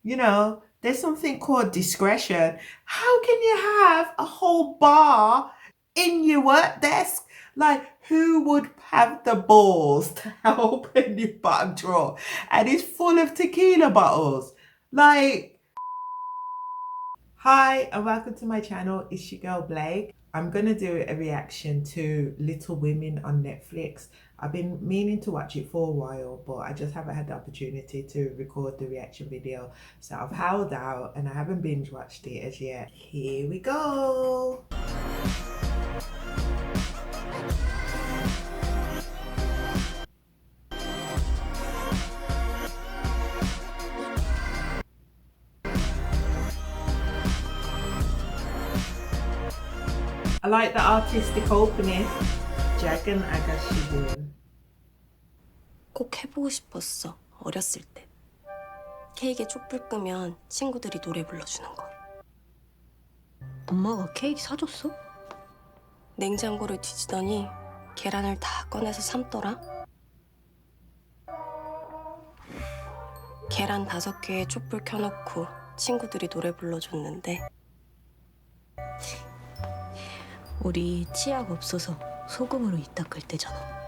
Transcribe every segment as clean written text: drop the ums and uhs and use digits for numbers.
You know, there's something called discretion. How can you have a whole bar in your work desk? Like, who would have the balls to open your bottom drawer and it's full of tequila bottles? Like, hi and welcome to my channel. It's your girl Blake. I'm gonna do a reaction to Little Women on Netflix. I've been meaning to watch it for a while, but I just haven't had the opportunity to record the reaction video. So I've held out and I haven't binge watched it as yet. Here we go. I like the artistic opening. 작은 아가씨들. 꼭 해보고 싶었어, 어렸을 때. 케이크에 촛불 끄면 친구들이 노래 불러주는 거. 엄마가 케이크 사줬어? 냉장고를 뒤지더니 계란을 다 꺼내서 삶더라. 계란 5개에 촛불 켜놓고 친구들이 노래 불러줬는데 우리 치약 없어서 소금으로 이 닦을 때잖아.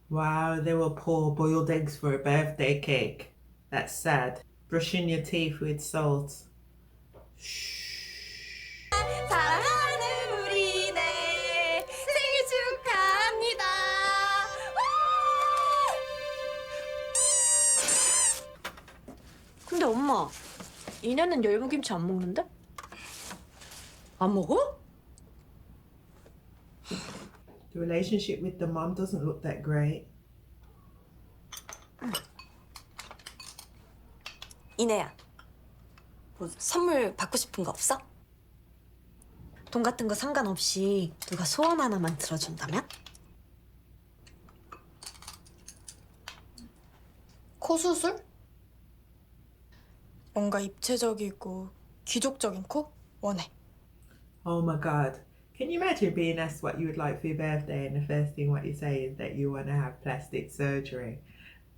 Wow, they will pour boiled eggs for a birthday cake. That's sad. Brushing your teeth with salt. Shh. 사랑하는 우리네 생일 축하합니다. 근데 엄마, 이내는 열무김치 안 먹는데? 안 먹어? The relationship with the mom doesn't look that great. 이내야, 뭐 선물 받고 싶은 거 없어? 돈 같은 거 상관없이 누가 소원 하나만 들어준다면? 코 수술? 뭔가 입체적이고 귀족적인 코? 원해. Oh my god. Can you imagine being asked what you would like for your birthday and the first thing what you say is that you want to have plastic surgery?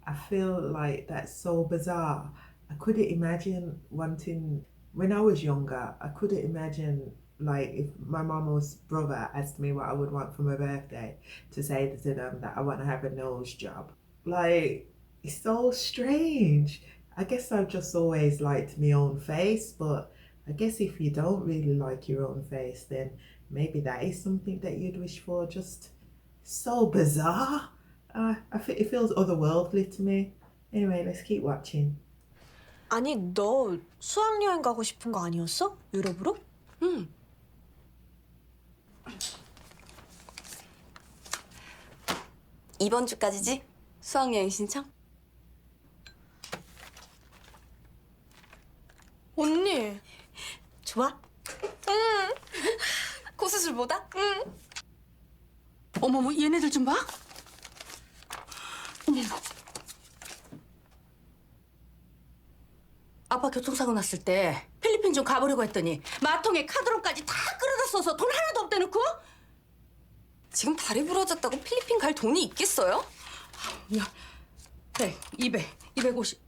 I feel like that's so bizarre. I couldn't imagine wanting, when I was younger, I couldn't imagine like if my mum or brother asked me what I would want for my birthday to say to them that I want to have a nose job. Like, it's so strange. I guess I've just always liked my own face, but I guess if you don't really like your own face, then maybe that is something that you'd wish for. Just so bizarre. It feels otherworldly to me. Anyway, let's keep watching. 아니, 너 수학여행 가고 싶은 거 아니었어? 유럽으로? 응. 이번 주까지지? 수학여행 신청? 언니. 좋아? 코 수술보다? 응. 어머머, 얘네들 좀 봐. 어머머. 아빠 교통사고 났을 때 필리핀 좀 가보려고 했더니 마통에 카드론까지 다 끌어다 써서 돈 하나도 없대놓고. 지금 다리 부러졌다고 필리핀 갈 돈이 있겠어요? 야, 100, 200, 250.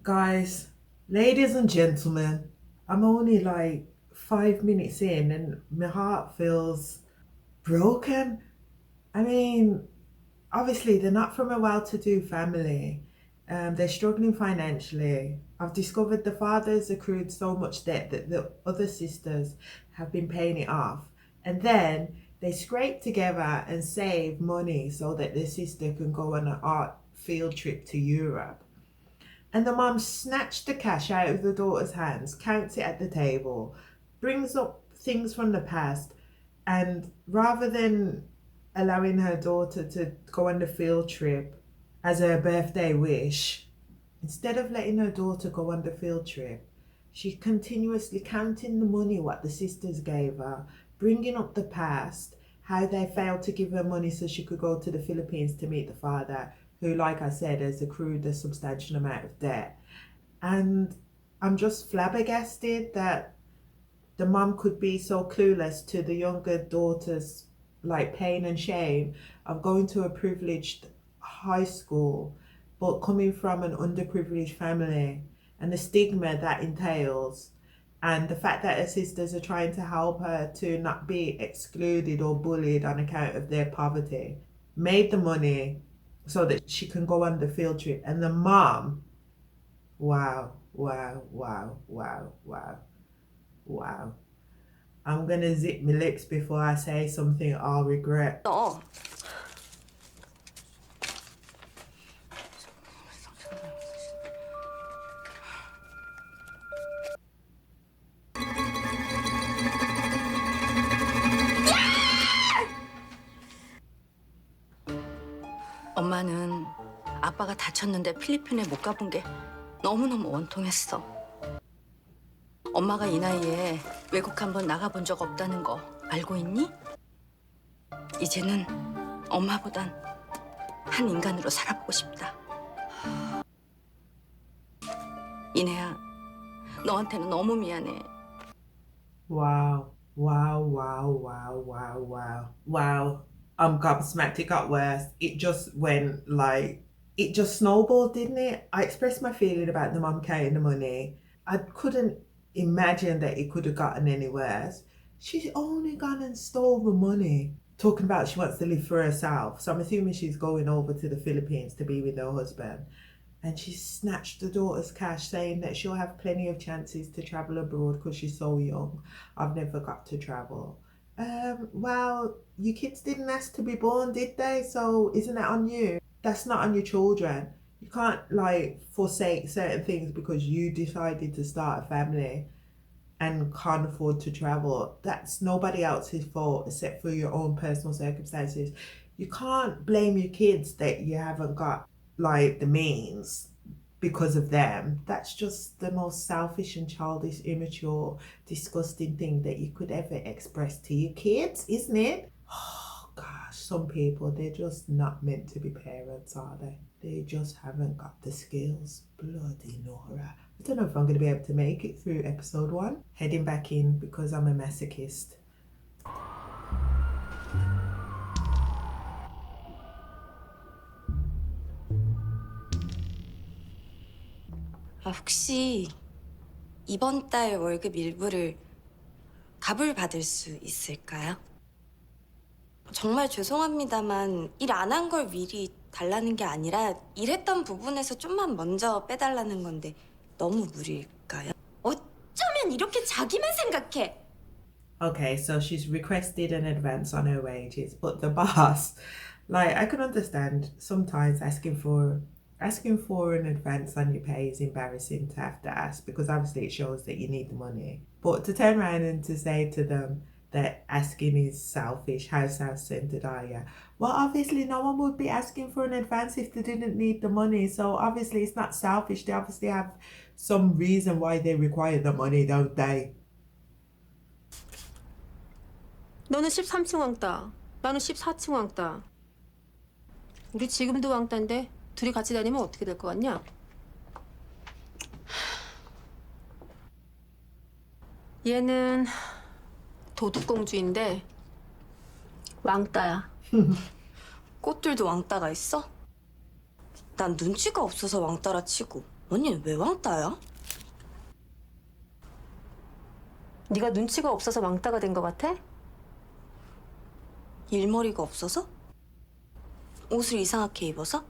Guys, ladies and gentlemen, I'm only like 5 minutes in and my heart feels broken. I mean, obviously they're not from a well-to-do family. They're struggling financially. I've discovered the father's accrued so much debt that the other sisters have been paying it off. And then they scrape together and save money so that their sister can go on an art field trip to Europe. And the mom snatched the cash out of the daughter's hands, counts it at the table, brings up things from the past, and rather than allowing her daughter to go on the field trip as her birthday wish, instead of letting her daughter go on the field trip, she's continuously counting the money what the sisters gave her, bringing up the past, how they failed to give her money so she could go to the Philippines to meet the father, who, like I said, has accrued a substantial amount of debt. And I'm just flabbergasted that the mum could be so clueless to the younger daughter's like pain and shame of going to a privileged high school but coming from an underprivileged family, and the stigma that entails, and the fact that her sisters are trying to help her to not be excluded or bullied on account of their poverty, made the money so that she can go on the field trip. And the mom, wow, wow, wow, wow, wow, wow. I'm gonna zip my lips before I say something I'll regret. 너 엄마는 아빠가 다쳤는데 필리핀에 못 가본 게 너무너무 원통했어. 엄마가 이 나이에 외국 한번 나가본 적 없다는 거 알고 있니? 이제는 엄마보단 한 인간으로 살아보고 싶다. 이내야, 너한테는 너무 미안해. Wow, wow, wow, wow, wow, wow, wow. I'm gobsmacked. It got worse. It just went like, it just snowballed, didn't it? I expressed my feeling about the mum counting the money. I couldn't imagine that it could have gotten any worse. She's only gone and stole the money. Talking about she wants to live for herself. So I'm assuming she's going over to the Philippines to be with her husband. And she snatched the daughter's cash, saying that she'll have plenty of chances to travel abroad because she's so young. I've never got to travel. Well, your kids didn't ask to be born, did they? So isn't that on you? That's not on your children. You can't like forsake certain things because you decided to start a family and can't afford to travel. That's nobody else's fault except for your own personal circumstances. You can't blame your kids that you haven't got like the means because of them. That's just the most selfish and childish, immature, disgusting thing that you could ever express to your kids, isn't it? Oh gosh, some people, they're just not meant to be parents, are they? They just haven't got the skills. Bloody Nora. I don't know if I'm going to be able to make it through episode 1. Heading back in because I'm a masochist. 혹시 이번 달 월급 일부를 갑을 받을 수 있을까요? 정말 죄송합니다만 일 안 한 걸 미리 달라는 게 아니라 일했던 부분에서 좀만 먼저 빼달라는 건데 너무 무리일까요? 어쩌면 이렇게 자기만 생각해. Okay, so she's requested an advance on her wages, but the boss, like, I can understand sometimes asking for an advance on your pay is embarrassing to have to ask because obviously it shows that you need the money. But to turn around and to say to them that asking is selfish, how self-centered are you? Well, obviously no one would be asking for an advance if they didn't need the money. So obviously it's not selfish. They obviously have some reason why they require the money, don't they? 너는 13층 왕따, 나는 14층 왕따. 우리 지금도 왕따인데 둘이 같이 다니면 어떻게 될 것 같냐? 얘는 도둑공주인데 왕따야. 꽃들도 왕따가 있어? 난 눈치가 없어서 왕따라 치고 언니는 왜 왕따야? 네가 눈치가 없어서 왕따가 된 것 같아? 일머리가 없어서? 옷을 이상하게 입어서?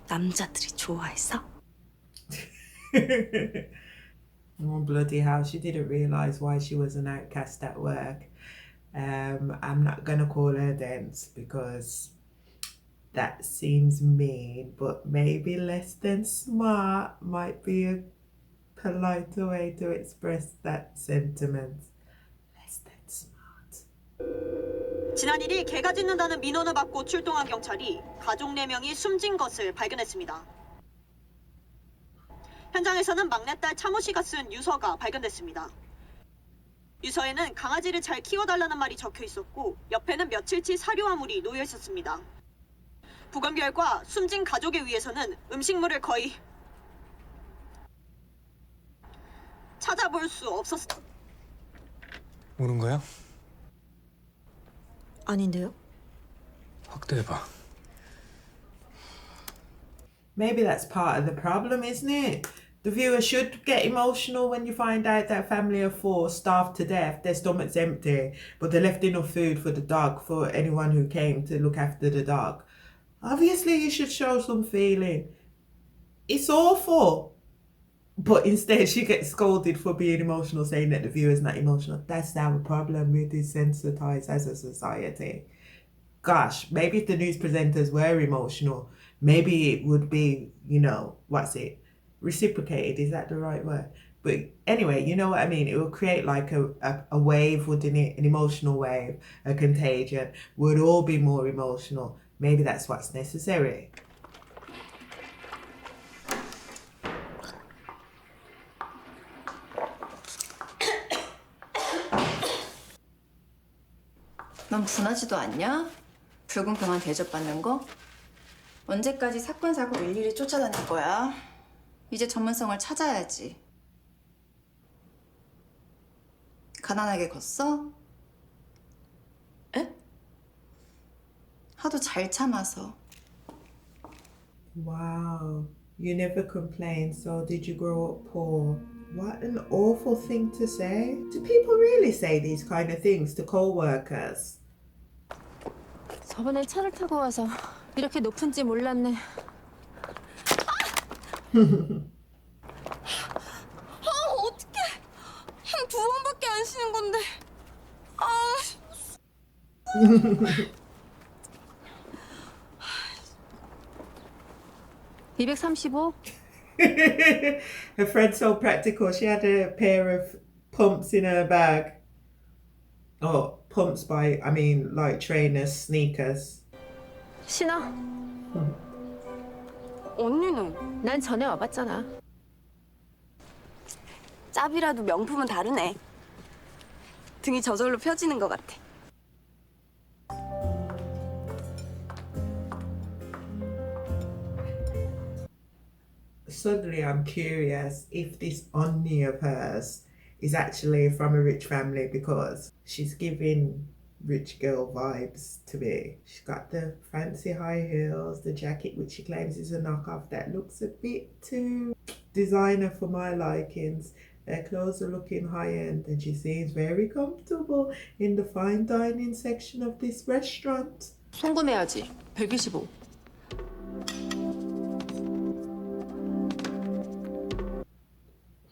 남자들이 좋아해서? Oh, bloody hell, she didn't realise why she was an outcast at work. I'm not gonna call her dense because that seems mean, but maybe less than smart might be a politer way to express that sentiment. Less than smart. 지난 1일 개가 짖는다는 민원을 받고 출동한 경찰이 가족 4명이 숨진 것을 발견했습니다. 현장에서는 막내딸 차모 씨가 쓴 유서가 발견됐습니다. 유서에는 강아지를 잘 키워달라는 말이 적혀 있었고 옆에는 며칠치 사료화물이 놓여 있었습니다. 부검 결과 숨진 가족에 의해서는 음식물을 거의 찾아볼 수 없었습니다. 오는 거야? 아닌데요? 확대해봐. Maybe that's part of the problem, isn't it? The viewer should get emotional when you find out that a family of four starved to death, their stomachs empty, but they left enough food for the dog, for anyone who came to look after the dog. Obviously, you should show some feeling. It's awful. But instead, she gets scolded for being emotional, saying that the viewer's not emotional. That's our problem. We're desensitized as a society. Gosh, maybe if the news presenters were emotional, maybe it would be, what's it? Reciprocated, is that the right word? But anyway, you know what I mean? It would create like a wave, wouldn't it? An emotional wave, a contagion. We'd all be more emotional. Maybe that's what's necessary. 넌 분하지도 않냐? 불공평한 대접받는 거? 언제까지 사건 사고 일일이 쫓아다닐 거야? 이제 전문성을 찾아야지. 가난하게 컸어? 에? 하도 잘 참아서. Wow, you never complained, so did you grow up poor? What an awful thing to say. Do people really say these kind of things to co-workers? 저번엔 차를 타고 와서 이렇게 높은지 몰랐네. 어떡해. 한 두 번밖에 안 쉬는 건데. 아, 235? Her friend's so practical. She had a pair of pumps in her bag. Oh, pumps I mean like trainers, sneakers. 신어. 언니는 난 전에 와봤잖아. 짭이라도 명품은 다르네. 등이 저절로 펴지는 것 같아. Suddenly I'm curious if this Onni of hers is actually from a rich family, because she's giving rich girl vibes to me. She's got the fancy high heels, the jacket which she claims is a knockoff that looks a bit too designer for my likings. Their clothes are looking high-end and she seems very comfortable in the fine dining section of this restaurant. 송금해야지. 125.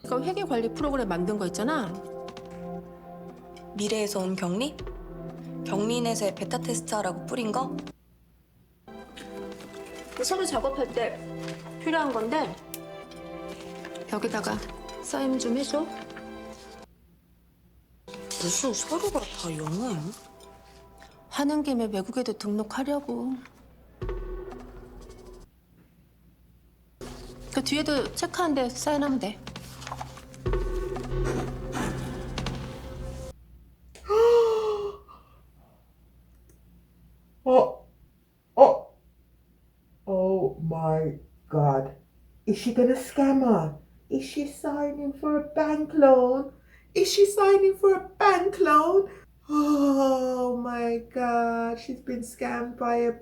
이거 회계 관리 프로그램 만든 거 있잖아. 미래에서 온 경리? 경리인에서의 베타 테스트하라고 뿌린 거? 서류 작업할 때 필요한 건데 여기다가 사인 좀 해줘. 무슨 서류가 다 영어야? 하는 김에 외국에도 등록하려고. 그 뒤에도 체크한 데 사인하면 돼. Oh my God. Is she gonna scam her? Is she signing for a bank loan? Is she signing for a bank loan? Oh my God. She's been scammed by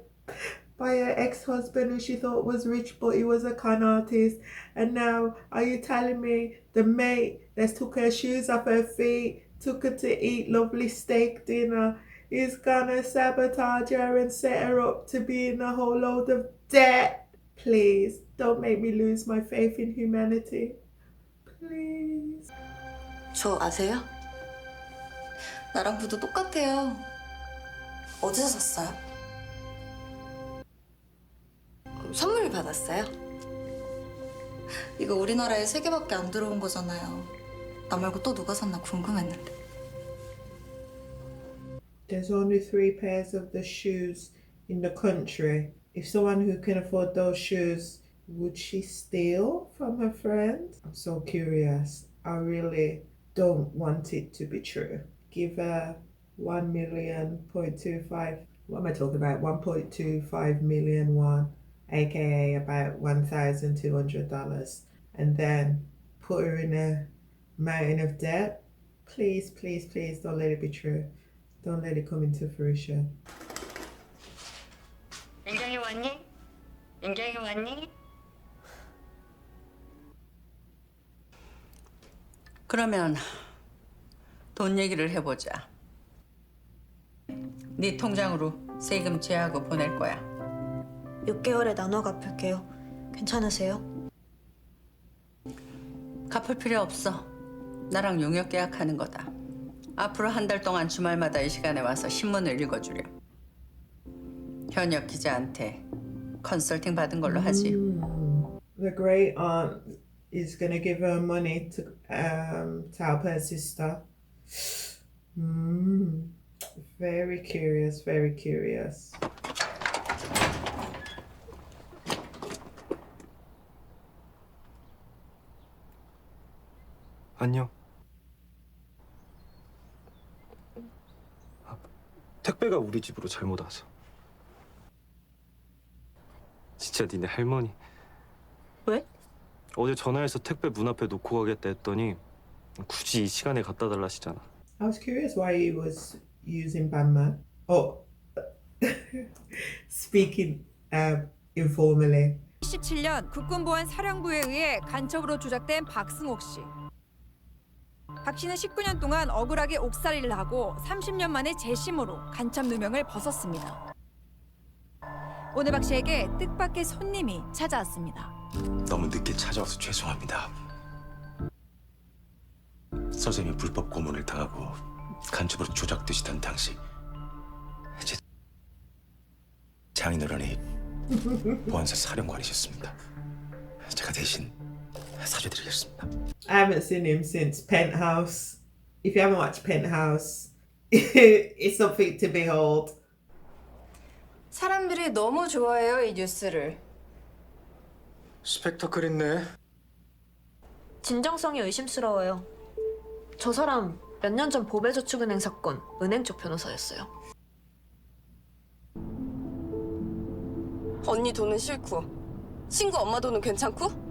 her ex-husband who she thought was rich, but he was a con artist. And now, are you telling me the mate that took her shoes off her feet, took her to eat lovely steak dinner, is gonna sabotage her and set her up to be in a whole load of debt? Please, don't make me lose my faith in humanity. Please. 저 아세요? 나랑 구두 똑같아요. 어디서 샀어요? 선물 받았어요? 이거 우리나라에 3개밖에 안 들어온 거잖아요. 나 말고 또 누가 샀나 궁금했는데. There's only 3 pairs of the shoes in the country. If someone who can afford those shoes, would she steal from her friend? I'm so curious. I really don't want it to be true. Give her 1 million, 0.25. What am I talking about? 1.25 million won, aka about $1,200, and then put her in a mountain of debt. Please, please, please don't let it be true. Don't let it come into fruition. 인경이 왔니? 인경이 왔니? 그러면 돈 얘기를 해보자. 네 통장으로 세금 제하고 보낼 거야. 6개월에 나눠 갚을게요. 괜찮으세요? 갚을 필요 없어. 나랑 용역 계약하는 거다. 앞으로 한 달 동안 주말마다 이 시간에 와서 신문을 읽어주렴. 현역 기자한테 컨설팅 받은 걸로 하지. The great aunt is gonna give her money to help her sister. Very curious, very curious. 안녕. 택배가 우리 집으로 잘못 와서. 진짜 니네 할머니. 왜? 어제 전화해서 택배 문 앞에 놓고 가겠다 했더니 굳이 이 시간에 갖다 달라시잖아. I was curious why he was using Batman. Oh, speaking informally. 2017년 국군보안 사령부에 의해 간첩으로 조작된 박승옥 씨. 박 씨는 19년 동안 억울하게 옥살이를 하고 30년 만에 재심으로 간첩 누명을 벗었습니다. 오늘 박 씨에게 뜻밖의 손님이 찾아왔습니다. 너무 늦게 찾아와서 죄송합니다. 서점이 불법 고문을 당하고 간첩으로 조작되시던 당시 제 장인어른이 보안사 사령관이셨습니다. 제가 대신 사죄드리겠습니다. I haven't seen him since Penthouse. If you haven't watched Penthouse, it's something to behold. 사람들이 너무 좋아해요, 이 뉴스를. 스펙터클 있네. 진정성이 의심스러워요. 저 사람 몇 년 전 보배저축은행 사건 은행 쪽 변호사였어요. 언니 돈은 싫고 친구 엄마 돈은 괜찮고?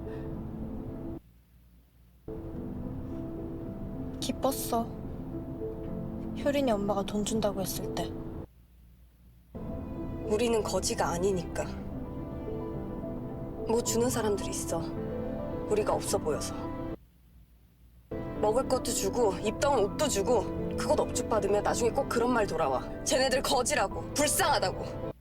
기뻤어. 효린이 엄마가 돈 준다고 했을 때. 우리는 거지가 아니니까. 뭐 주는 사람들이 있어. 우리가 없어 보여서. 먹을 것도 주고 입다운 옷도 주고 그것 업죽받으면 나중에 꼭 그런 말 돌아와. 쟤네들 거지라고. 불쌍하다고.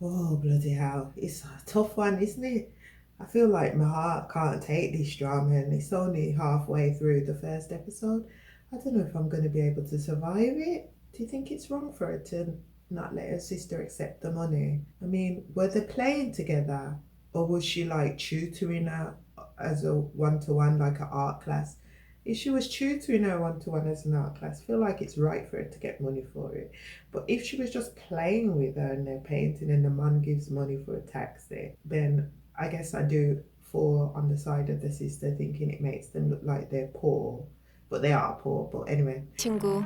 Oh, bloody hell. It's a tough one, isn't it? I feel like my heart can't take this drama and it's only halfway through the first episode. I don't know if I'm going to be able to survive it. Do you think it's wrong for her to not let her sister accept the money? I mean, were they playing together? Or was she like tutoring her as a one-to-one, like an art class? If she was tutoring her one-to-one as an art class, I feel like it's right for her to get money for it. But if she was just playing with her and they're painting and the man gives money for a taxi, then I guess I do fall on the side of the sister thinking it makes them look like they're poor. But they are poor. But anyway. 친구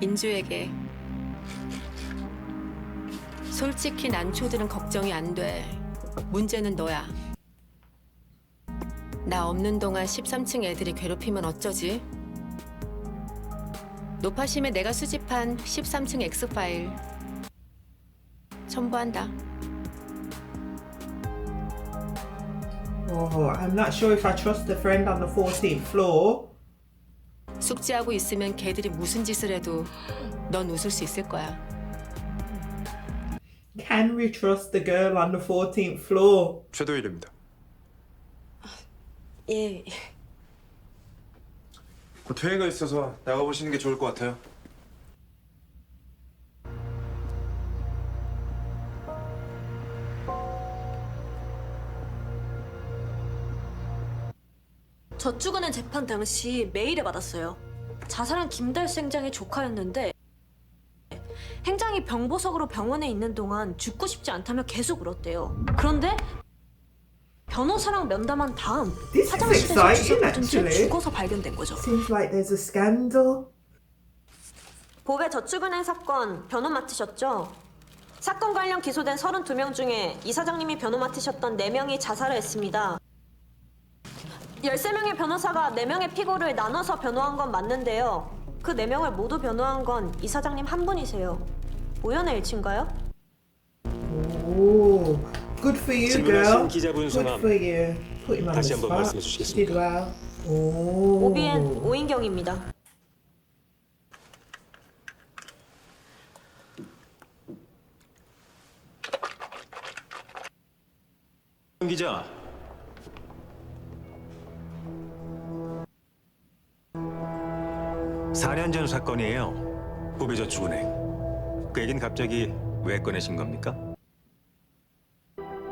인주에게 솔직히 난초들은 걱정이 안 돼. 문제는 너야. 나 없는 동안 13층 애들이 괴롭히면 어쩌지? 노파심에 내가 수집한 13층 X파일 첨부한다. Oh, I'm not sure if I trust a friend on the 14th floor. 숙제하고 있으면 걔들이 무슨 짓을 해도 넌 웃을 수 있을 거야. Can we trust the girl on the 14th floor? 최도일입니다. 예. 곧 회의가 있어서 나가보시는 게 좋을 것 같아요. 저축은행 재판 당시 메일을 받았어요. 자살한 김달수 행장의 조카였는데 행장이 병보석으로 병원에 있는 동안 죽고 싶지 않다며 계속 울었대요. 그런데 변호사랑 면담한 다음 This is 화장실에서 exciting, 주워받은 채 actually. 죽어서 발견된 거죠. Seems like there's a scandal. 보배 저축은행 사건 변호 맡으셨죠? 사건 관련 기소된 32명 중에 이사장님이 변호 맡으셨던 4명이 자살을 했습니다. 13명의 변호사가 4명의 피고를 나눠서 변호한 건 맞는데요. 그 4명을 모두 변호한 건 이사장님 한 분이세요. 우연의 일치인가요? Oh, good for you, girl. 기자분 Good 성함 for you. Put him on the 다시 한번 spot. 말씀해 주시겠습니까? Did well. 오비엔 Oh. 오인경입니다. 기자, (4) 4년 전 사건이에요. 후배저축은행. 그 얘기는 갑자기 왜 꺼내신 겁니까?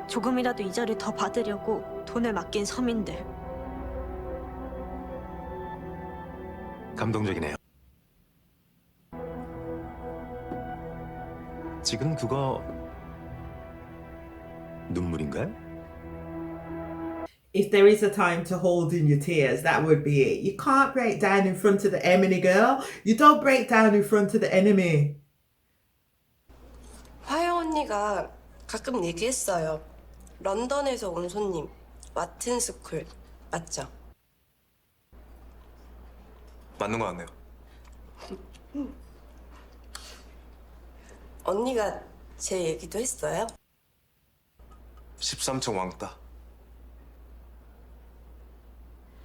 조금이라도 이자를 더 받으려고 돈을 맡긴 서민들. 감동적이네요. 지금 그거 눈물인가요? If there is a time to hold in your tears, that would be it. You can't break down in front of the enemy, girl. You don't break down in front of the enemy. 화영 언니가 가끔 얘기했어요. 런던에서 온 손님, 와튼스쿨 맞죠? 맞는 거 같네요. 언니가 제 얘기도 했어요? 13층 왕따.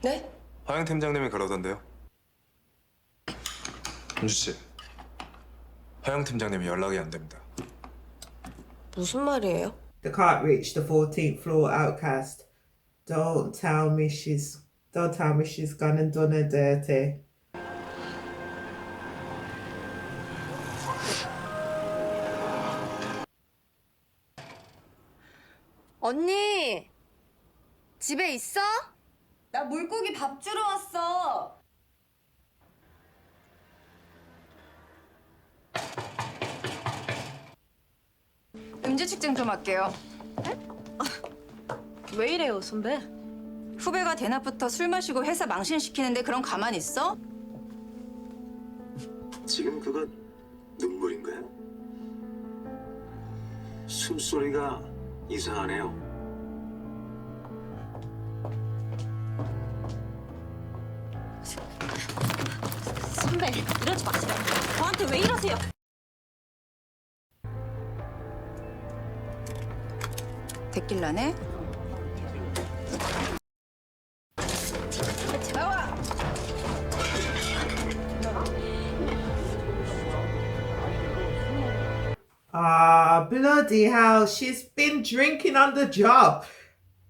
네? 화영 팀장님이 그러던데요. 은주 씨, 화영 팀장님이 연락이 안 됩니다. 무슨 말이에요? They can't reach the 14th floor outcast. Don't tell me she's gone and done her dirty. 언니, 집에 있어? 나 물고기 밥 주러 왔어. 음주 측정 좀 할게요. 왜 이래요, 선배? 후배가 대낮부터 술 마시고 회사 망신시키는데 그럼 가만히 있어? 지금 그거 눈물인가요? 숨소리가 이상하네요. 선배, 이러지 마세요. 저한테 왜 이러세요? 데킬라네? 나와! Ah, bloody hell. She's been drinking on the job.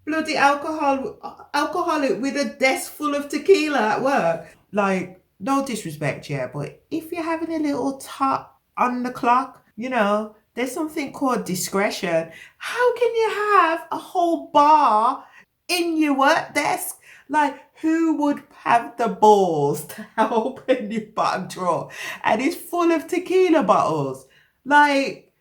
Bloody alcoholic with a desk full of tequila at work. Like, no disrespect, yeah, but if you're having a little tot on the clock, you know, there's something called discretion. How can you have a whole bar in your work desk? Like, who would have the balls to open your bottom drawer and it's full of tequila bottles? Like,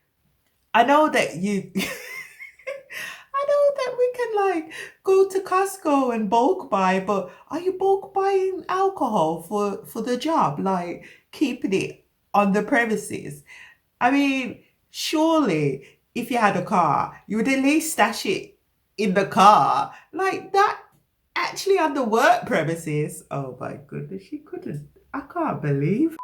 I know that you I know that we can like go to Costco and bulk buy, but are you bulk buying alcohol for the job? Like keeping it on the premises? I mean, surely if you had a car, you would at least stash it in the car. Like that actually on the work premises. Oh my goodness, she couldn't. I can't believe.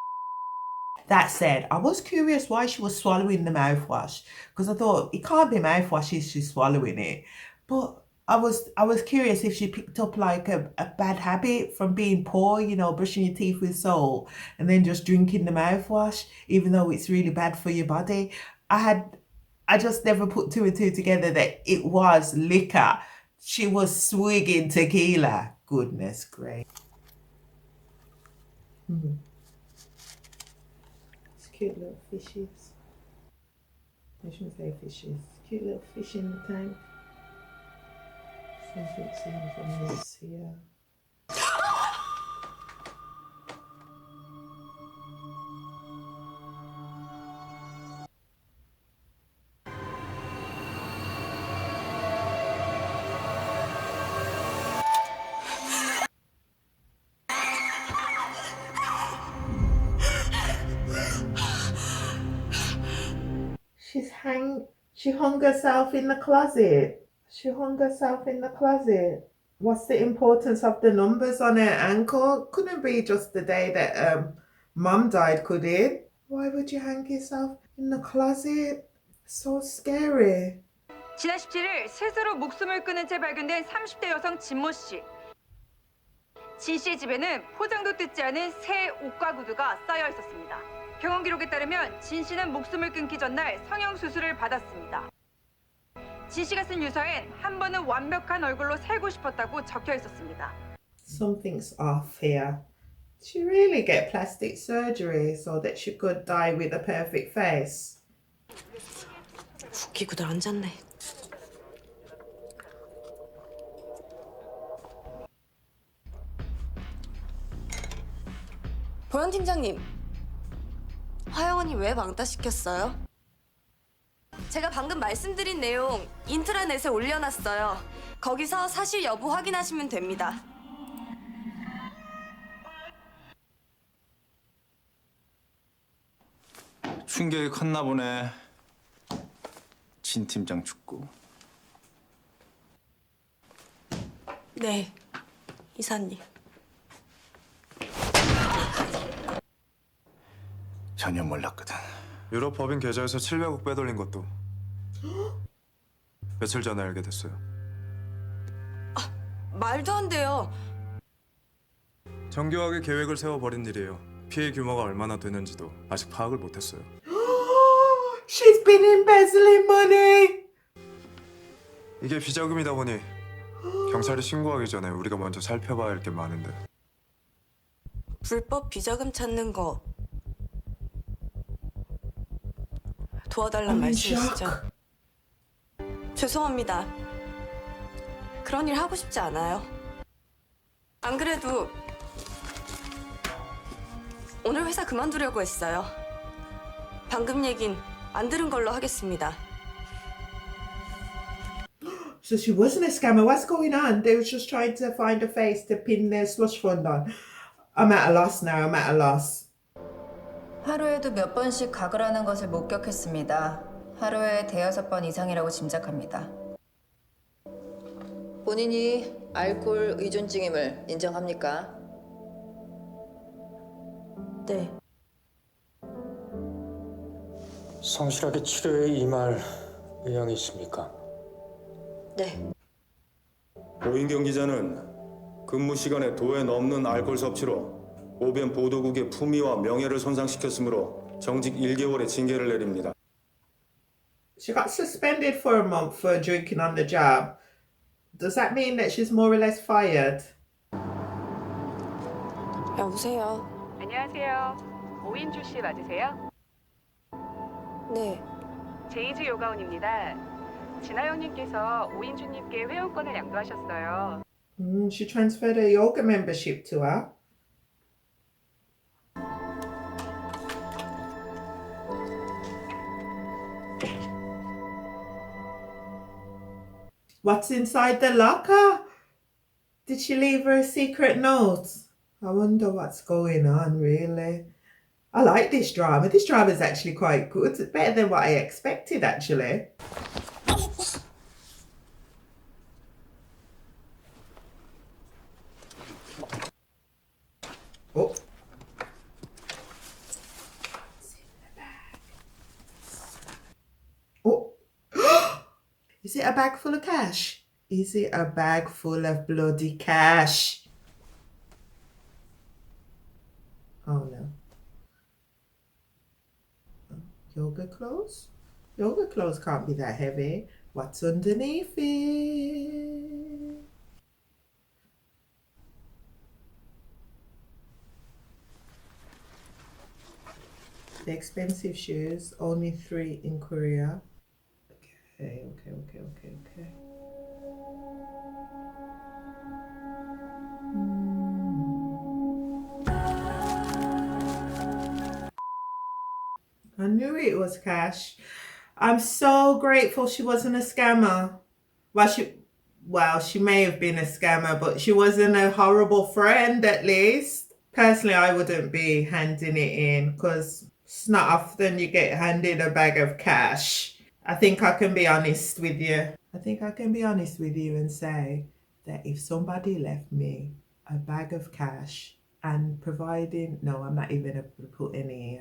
That said, I was curious why she was swallowing the mouthwash because I thought it can't be mouthwash if she's swallowing it. But I was curious if she picked up like a bad habit from being poor, you know, brushing your teeth with salt and then just drinking the mouthwash, even though it's really bad for your body. I just never put two and two together that it was liquor. She was swigging tequila. Goodness gracious. Cute little fishes. I shouldn't say fishes. Cute little fish in the tank. Something seen from this here. She hung herself in the closet. She hung herself in the closet. What's the importance of the numbers on her ankle? Couldn't be just the day that mum died, could it? Why would you hang yourself in the closet? So scary. 지난 17일 스스로 목숨을 끊은 채 발견된 30대 여성 진모 씨. 진 씨의 집에는 포장도 뜯지 않은 새 옷과 구두가 쌓여 있었습니다. 병원 기록에 따르면 진 씨는 목숨을 끊기 전날 성형 수술을 받았습니다. 진 씨가 쓴 유서엔 한 번은 완벽한 얼굴로 살고 싶었다고 적혀 있었습니다. Something's off here. Did she really get plastic surgery so that she could die with a perfect face? 웃기고들 앉았네. 보현 팀장님, 화영 언니 왜 왕따시켰어요? 제가 방금 말씀드린 내용 인트라넷에 올려놨어요. 거기서 사실 여부 확인하시면 됩니다. 충격이 컸나 보네. 진 팀장 죽고. 네, 이사님. 전혀 몰랐거든. 유럽 법인 계좌에서 700억 빼돌린 것도 며칠 전에 알게 됐어요. 말도 안 돼요. 정교하게 계획을 세워버린 일이에요. 피해 규모가 얼마나 되는지도 아직 파악을 못했어요. She's been embezzling money. 이게 비자금이다 보니 경찰이 신고하기 전에 우리가 먼저 살펴봐야 할 게 많은데. 불법 비자금 찾는 거 도와달란 말씀이시죠? 죄송합니다. 그런 일 하고 싶지 않아요. 안 그래도 오늘 회사 그만두려고 했어요. 방금 얘긴 안 들은 걸로 하겠습니다. So she wasn't a scammer. What's going on? They were just trying to find a face to pin their slush fund on. I'm at a loss now. I'm at a loss. 하루에도 몇 번씩 각을 하는 것을 목격했습니다. 하루에 대여섯 번 이상이라고 짐작합니다. 본인이 알코올 의존증임을 인정합니까? 네. 성실하게 치료에 임할 의향이 있습니까? 네. 오인경 기자는 근무 시간에 도에 넘는 알코올 섭취로 오변 보도국의 품위와 명예를 손상시켰으므로 정직 1개월의 징계를 내립니다. She got suspended for a month for drinking on the job. Does that mean that she's more or less fired? 여보세요. 안녕하세요. 오인주 씨 맞으세요? 네. 제이즈 요가원입니다. 진아영님께서 오인주님께 회원권을 양도하셨어요. She transferred her yoga membership to her. What's inside the locker? Did she leave her a secret note? I wonder what's going on, really. I like this drama. This drama is actually quite good. It's better than what I expected, actually. Oh. Oh. Is it a bag full of cash? Is it a bag full of bloody cash? Oh no. Yoga clothes? Yoga clothes can't be that heavy. What's underneath it? The expensive shoes, only 3 in Korea. Okay. I knew it was cash. I'm so grateful she wasn't a scammer. Well, she may have been a scammer, but she wasn't a horrible friend at least. Personally, I wouldn't be handing it in because it's not often you get handed a bag of cash. I think I can be honest with you. And say that if somebody left me a bag of cash and providing, no, I'm not even going to put any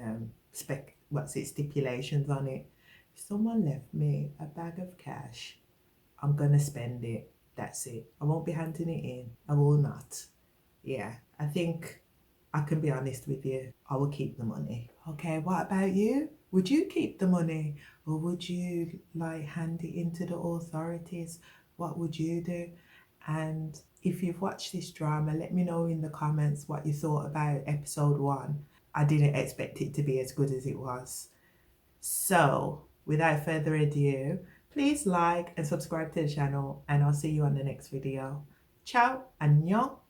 stipulations on it. If someone left me a bag of cash, I'm going to spend it. That's it. I won't be handing it in. I will not. yeah, I think I can be honest with you. I will keep the money. Okay, what about you? Would you keep the money, or would you like hand it into the authorities? What would you do? And if you've watched this drama, let me know in the comments what you thought about episode 1. I didn't expect it to be as good as it was. So, without further ado, please like and subscribe to the channel, and I'll see you on the next video. Ciao, annyeong.